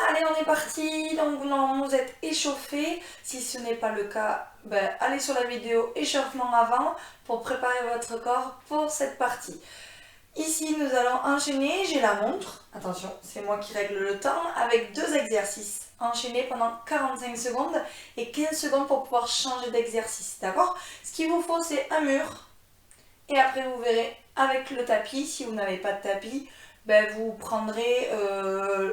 Allez, on est parti. Donc normalement vous êtes échauffé. Si ce n'est pas le cas, allez sur la vidéo échauffement avant pour préparer votre corps pour cette partie. Ici nous allons enchaîner, j'ai la montre, attention c'est moi qui règle le temps, avec 2 exercices enchaînés pendant 45 secondes et 15 secondes pour pouvoir changer d'exercice, d'accord? Ce qu'il vous faut c'est un mur et après vous verrez avec le tapis, si vous n'avez pas de tapis, vous prendrez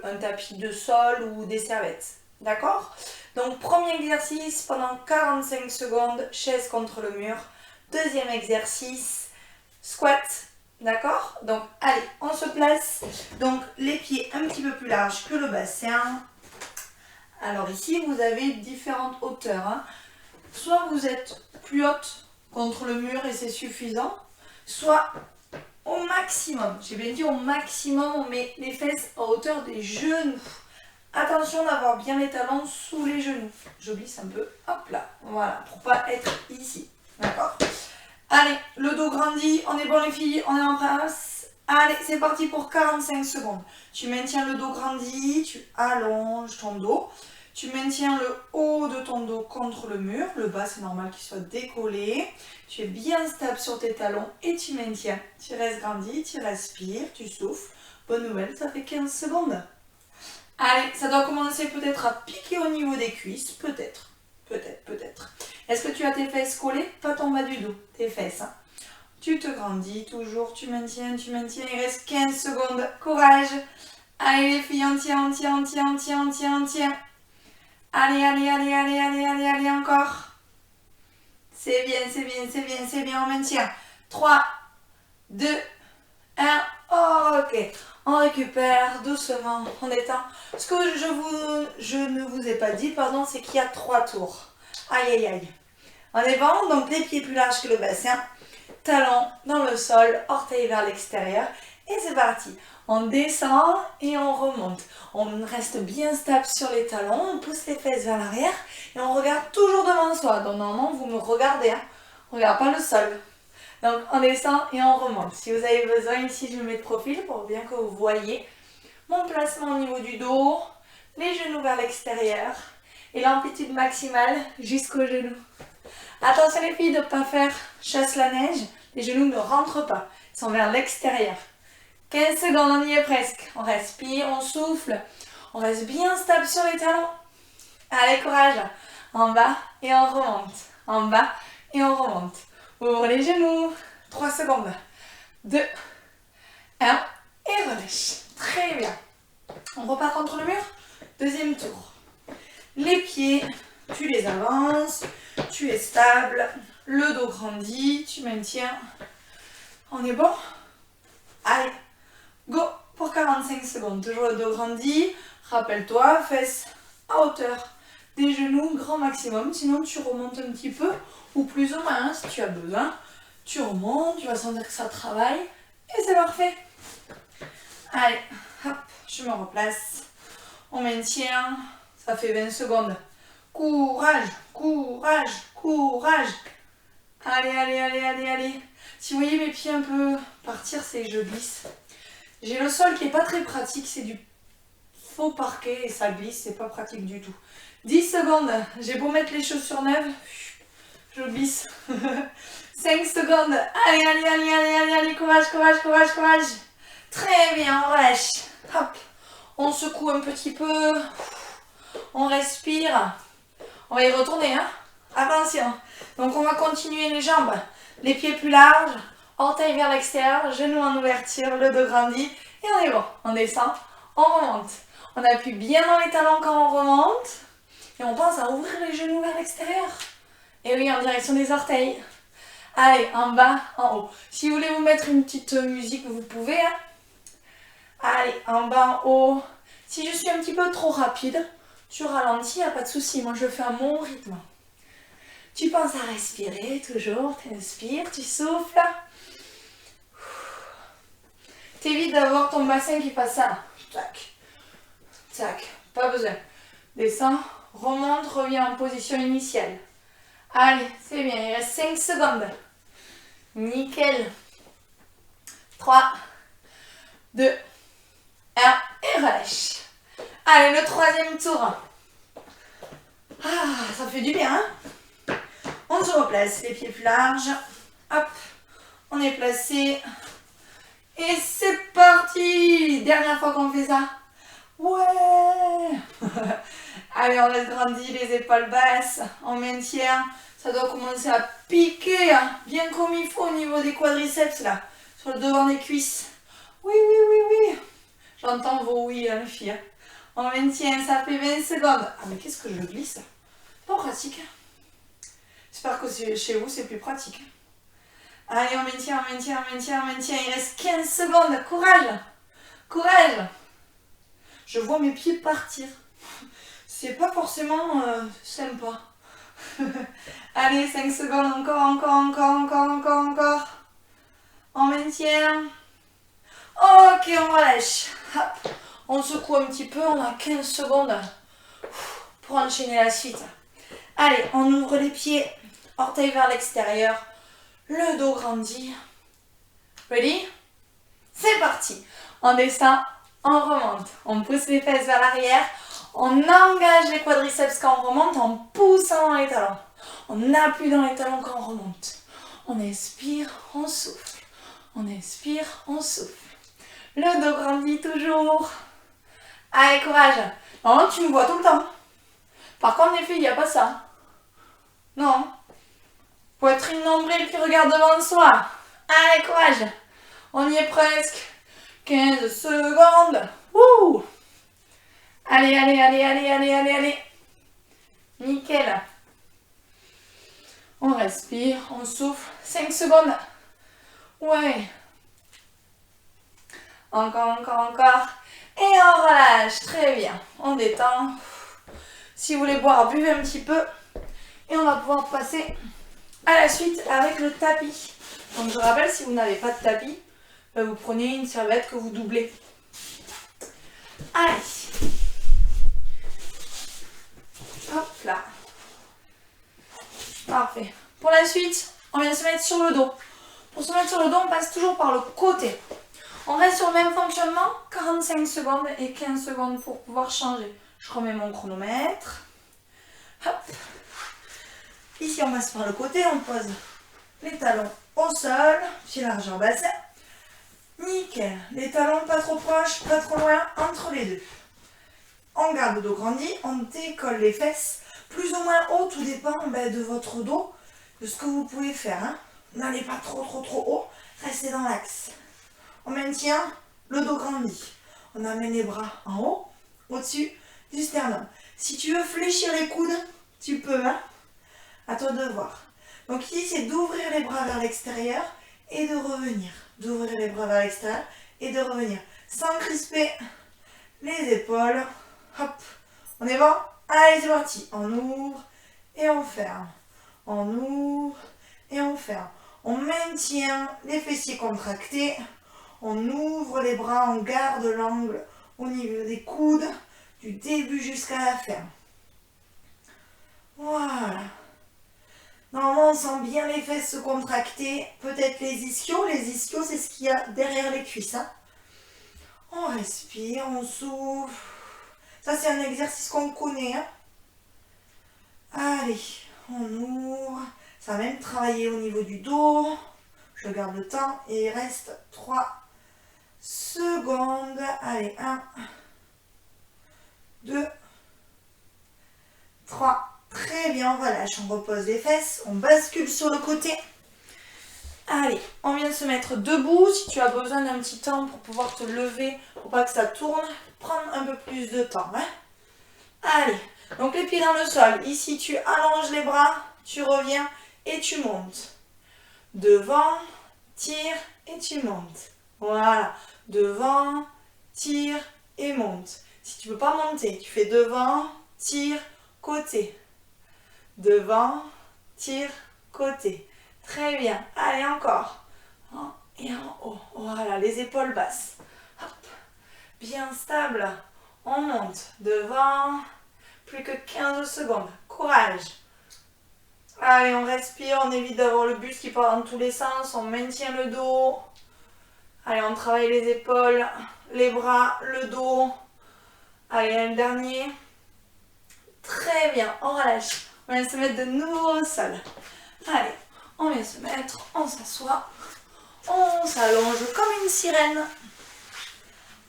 un tapis de sol ou des serviettes, d'accord? Donc premier exercice pendant 45 secondes, chaise contre le mur. Deuxième exercice, squat. D'accord? Donc, allez, on se place. Donc, les pieds un petit peu plus larges que le bassin. Alors ici, vous avez différentes hauteurs. Hein. Soit vous êtes plus haute contre le mur et c'est suffisant. Soit au maximum. J'ai bien dit au maximum, on met les fesses en hauteur des genoux. Attention d'avoir bien les talons sous les genoux. Je glisse un peu. Hop là. Voilà, pour pas être ici. D'accord? Allez, le dos grandit, on est bon les filles, on est en place. Allez, c'est parti pour 45 secondes. Tu maintiens le dos grandi, tu allonges ton dos. Tu maintiens le haut de ton dos contre le mur. Le bas, c'est normal qu'il soit décollé. Tu es bien stable sur tes talons et tu maintiens. Tu restes grandi, tu respires, tu souffles. Bonne nouvelle, ça fait 15 secondes. Allez, ça doit commencer peut-être à piquer au niveau des cuisses, peut-être. Peut-être. Est-ce que tu as tes fesses collées? Pas ton bas du dos, tes fesses. Hein. Tu te grandis toujours, tu maintiens. Il reste 15 secondes. Courage. Allez les filles, on tient. Allez, encore. C'est bien, on maintient. 3, 2, 1, ok. On récupère doucement, on détend. Ce que je ne vous ai pas dit, pardon, c'est qu'il y a 3 tours. Aïe. On est bon, donc les pieds plus larges que le bassin, talons dans le sol, orteils vers l'extérieur. Et c'est parti. On descend et on remonte. On reste bien stable sur les talons, on pousse les fesses vers l'arrière et on regarde toujours devant soi. Donc normalement, vous me regardez, hein. On ne regarde pas le sol. Donc on descend et on remonte. Si vous avez besoin, ici je me mets de profil pour bien que vous voyez mon placement au niveau du dos, les genoux vers l'extérieur et l'amplitude maximale jusqu'aux genoux. Attention les filles de ne pas faire chasse la neige, les genoux ne rentrent pas, ils sont vers l'extérieur. 15 secondes, on y est presque. On respire, on souffle, on reste bien stable sur les talons. Allez, courage. En bas et on remonte. En bas et on remonte. Ouvre les genoux. 3 secondes. 2, 1 et relâche. Très bien. On repart contre le mur. Deuxième tour. Les pieds, tu les avances. Tu es stable. Le dos grandit. Tu maintiens. On est bon? Allez, go pour 45 secondes. Toujours le dos grandit. Rappelle-toi, fesses à hauteur des genoux, grand maximum. Sinon, tu remontes un petit peu. Ou plus ou moins, hein, si tu as besoin. Tu remontes, tu vas sentir que ça travaille. Et c'est parfait. Allez, hop, je me replace. On maintient. Ça fait 20 secondes. Courage. Allez. Si vous voyez mes pieds un peu partir, c'est que je glisse. J'ai le sol qui n'est pas très pratique. C'est du faux parquet et ça glisse. C'est pas pratique du tout. 10 secondes. J'ai beau mettre les chaussures neuves. Je glisse. 5 secondes. Allez. Courage. Très bien, on relâche. Hop. On secoue un petit peu. On respire. On va y retourner, hein. Attention. Donc on va continuer les jambes. Les pieds plus larges. Orteils vers l'extérieur. Genoux en ouverture. Le dos grandit. Et on est bon. On descend. On remonte. On appuie bien dans les talons quand on remonte. Et on pense à ouvrir les genoux vers l'extérieur. Et oui, en direction des orteils. Allez, en bas, en haut. Si vous voulez vous mettre une petite musique, vous pouvez. Hein. Allez, en bas, en haut. Si je suis un petit peu trop rapide, tu ralentis, pas de souci. Moi, je fais à mon rythme. Tu penses à respirer toujours. Tu inspires, tu souffles. T'évites d'avoir ton bassin qui passe ça. Tac. Pas besoin. Descends, remonte, reviens en position initiale. Allez, c'est bien, il reste 5 secondes. Nickel. 3, 2, 1 et relâche. Allez, le troisième tour. Ah, ça fait du bien, hein? On se replace, les pieds plus larges. Hop, on est placé. Et c'est parti! Dernière fois qu'on fait ça. Ouais! Allez, on reste grandi, les épaules basses. On maintient. Ça doit commencer à piquer, hein, bien comme il faut au niveau des quadriceps, là. Sur le devant des cuisses. Oui, oui, oui, oui. J'entends vos oui, hein, les filles. On maintient, ça fait 20 secondes. Ah, mais qu'est-ce que je glisse? Pas pratique. J'espère que chez vous, c'est plus pratique. Allez, on maintient, on maintient, on maintient, on maintient. Il reste 15 secondes. Courage! Courage! Je vois mes pieds partir. C'est pas forcément sympa. Allez, 5 secondes. Encore, encore, encore, encore, encore, encore. On maintient. Ok, on relâche. Hop. On secoue un petit peu. On a 15 secondes pour enchaîner la suite. Allez, on ouvre les pieds. Orteils vers l'extérieur. Le dos grandit. Ready? C'est parti. On descend, on remonte. On pousse les fesses vers l'arrière. On engage les quadriceps quand on remonte en poussant dans les talons. On appuie dans les talons quand on remonte. On expire, on souffle. On expire, on souffle. Le dos grandit toujours. Allez, courage. Non, tu me vois tout le temps. Par contre, les filles, il n'y a pas ça. Non. Poitrine nombril qui regarde devant soi. Allez, courage. On y est presque. 15 secondes. Wouh! Allez, allez, allez, allez, allez, allez, allez. Nickel. On respire, on souffle. 5 secondes. Ouais. Encore, encore, encore. Et on relâche. Très bien. On détend. Si vous voulez boire, buvez un petit peu. Et on va pouvoir passer à la suite avec le tapis. Donc je rappelle, si vous n'avez pas de tapis, vous prenez une serviette que vous doublez. Allez. Hop là. Parfait. Pour la suite, on vient se mettre sur le dos. Pour se mettre sur le dos, on passe toujours par le côté. On reste sur le même fonctionnement, 45 secondes et 15 secondes pour pouvoir changer. Je remets mon chronomètre. Hop. Ici, on passe par le côté, on pose les talons au sol, pied largeur bassin. Nickel. Les talons pas trop proches, pas trop loin, entre les deux. On garde le dos grandi, on décolle les fesses, plus ou moins haut, tout dépend de votre dos, de ce que vous pouvez faire. Hein. N'allez pas trop haut, restez dans l'axe. On maintient le dos grandi. On amène les bras en haut, au-dessus du sternum. Si tu veux fléchir les coudes, tu peux. Hein. À toi de voir. Donc ici, c'est d'ouvrir les bras vers l'extérieur et de revenir. D'ouvrir les bras vers l'extérieur et de revenir. Sans crisper les épaules. Hop. On est bon? Allez, c'est parti. On ouvre et on ferme. On ouvre et on ferme. On maintient les fessiers contractés. On ouvre les bras, on garde l'angle au niveau des coudes, du début jusqu'à la fin. Voilà. Normalement, on sent bien les fesses se contracter, peut-être les ischios. Les ischios, c'est ce qu'il y a derrière les cuisses. Hein. On respire, on souffle. Ça, c'est un exercice qu'on connaît. Hein. Allez, on ouvre. Ça va même travailler au niveau du dos. Je garde le temps et il reste 3 secondes. Allez, 1, 2, 3. Très bien, on relâche, on repose les fesses, on bascule sur le côté. Allez, on vient se mettre debout. Si tu as besoin d'un petit temps pour pouvoir te lever, pour pas que ça tourne, prendre un peu plus de temps. Hein. Allez, donc les pieds dans le sol. Ici, tu allonges les bras, tu reviens et tu montes. Devant, tire et tu montes. Voilà, devant, tire et monte. Si tu ne peux pas monter, tu fais devant, tire, côté. Devant, tire, côté. Très bien. Allez, encore. En et en haut. Voilà, les épaules basses. Hop. Bien stable. On monte. Devant. Plus que 15 secondes. Courage. Allez, on respire. On évite d'avoir le buste qui part dans tous les sens. On maintient le dos. Allez, on travaille les épaules, les bras, le dos. Allez, le dernier. Très bien, on relâche. On vient se mettre de nouveau au sol. Allez, on vient se mettre, on s'assoit. On s'allonge comme une sirène.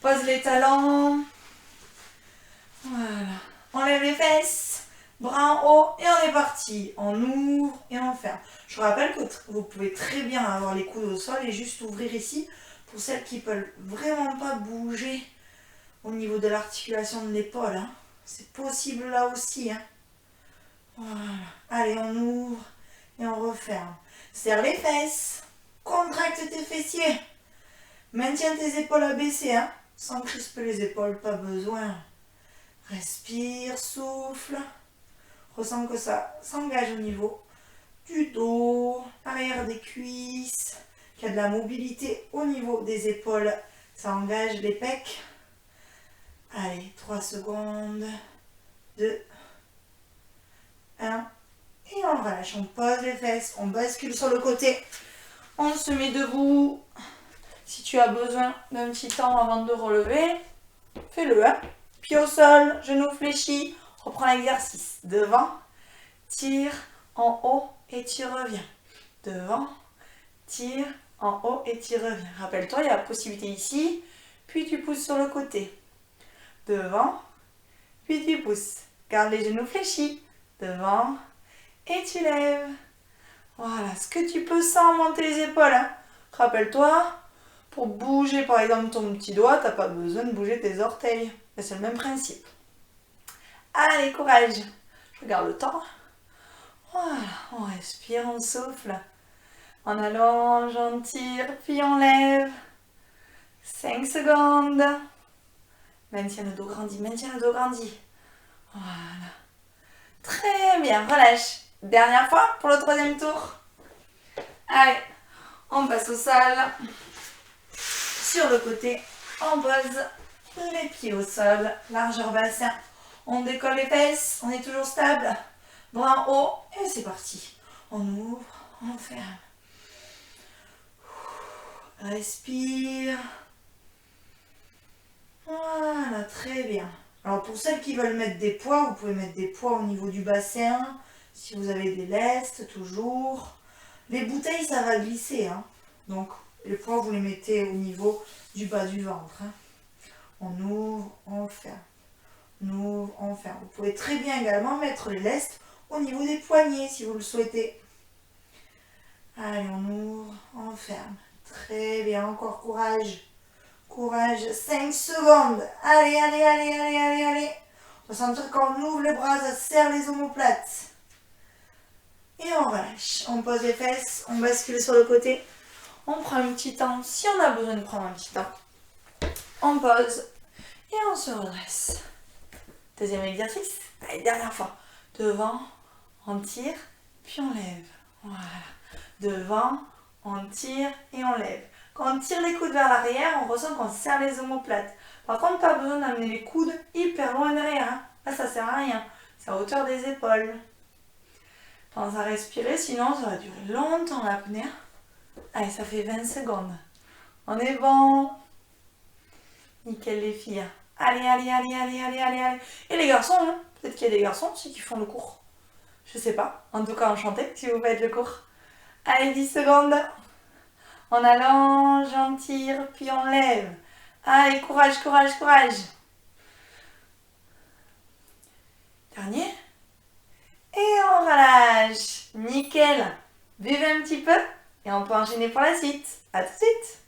Pose les talons. Voilà. On lève les fesses. Bras en haut et on est parti. On ouvre et on ferme. Je vous rappelle que vous pouvez très bien avoir les coudes au sol et juste ouvrir ici. Pour celles qui ne peuvent vraiment pas bouger au niveau de l'articulation de l'épaule. Hein. C'est possible là aussi. Hein. Voilà. Allez, on ouvre et on referme. Serre les fesses. Contracte tes fessiers. Maintiens tes épaules abaissées. Hein. Sans crisper les épaules, pas besoin. Respire, souffle. Ressens que ça s'engage au niveau du dos, l'arrière des cuisses, qu'il y a de la mobilité au niveau des épaules. Ça engage les pecs. Allez, 3 secondes. 2, 1. Et on relâche. On pose les fesses. On bascule sur le côté. On se met debout. Si tu as besoin d'un petit temps avant de relever, fais-le. Hein. Pied au sol, genoux fléchis. Reprends l'exercice. Devant, tire en haut et tu reviens. Devant, tire en haut et tu reviens. Rappelle-toi, il y a la possibilité ici, puis tu pousses sur le côté. Devant, puis tu pousses. Garde les genoux fléchis. Devant, et tu lèves. Voilà, ce que tu peux sans monter les épaules. Hein. Rappelle-toi, pour bouger par exemple ton petit doigt, tu n'as pas besoin de bouger tes orteils. C'est le même principe. Allez, courage. Je regarde le temps. Voilà, on respire, on souffle. On allonge, on tire, puis on lève. 5 secondes. Maintiens le dos grandi, maintiens le dos grandi. Voilà. Très bien, relâche. Dernière fois pour le 3e tour. Allez, on passe au sol. Sur le côté, on pose les pieds au sol, largeur bassin. On décolle les fesses, on est toujours stable. Bras en haut, et c'est parti. On ouvre, on ferme. Respire. Voilà, très bien. Alors pour celles qui veulent mettre des poids, vous pouvez mettre des poids au niveau du bassin. Si vous avez des lestes, toujours. Les bouteilles, ça va glisser. Hein. Donc les poids, vous les mettez au niveau du bas du ventre. Hein. On ouvre, on ferme. On ouvre, on ferme. Vous pouvez très bien également mettre les lestes au niveau des poignets si vous le souhaitez. Allez, on ouvre, on ferme. Très bien, encore courage. Courage, 5 secondes. Allez, allez, allez, allez, allez, allez. On va sentir quand on ouvre les bras, ça serre les omoplates. Et on relâche. On pose les fesses, on bascule sur le côté. On prend un petit temps, si on a besoin de prendre un petit temps. On pose et on se redresse. 2e exercice. Allez, dernière fois. Devant, on tire, puis on lève. Voilà. Devant, on tire et on lève. Quand on tire les coudes vers l'arrière, on ressent qu'on serre les omoplates. Par contre, pas besoin d'amener les coudes hyper loin derrière. Hein. Là, ça sert à rien. C'est à hauteur des épaules. Pense à respirer, sinon ça va durer longtemps l'apnée. Allez, ça fait 20 secondes. On est bon. Nickel les filles. Allez, allez, allez, allez, allez, allez, allez. Et les garçons, hein. Peut-être qu'il y a des garçons aussi qui font le cours. Je sais pas. En tout cas, enchanté si vous faites le cours. Allez, 10 secondes. On allonge, on tire, puis on lève. Allez, courage, courage, courage. Dernier. Et on relâche. Nickel. Buvez un petit peu et on peut enchaîner pour la suite. À tout de suite.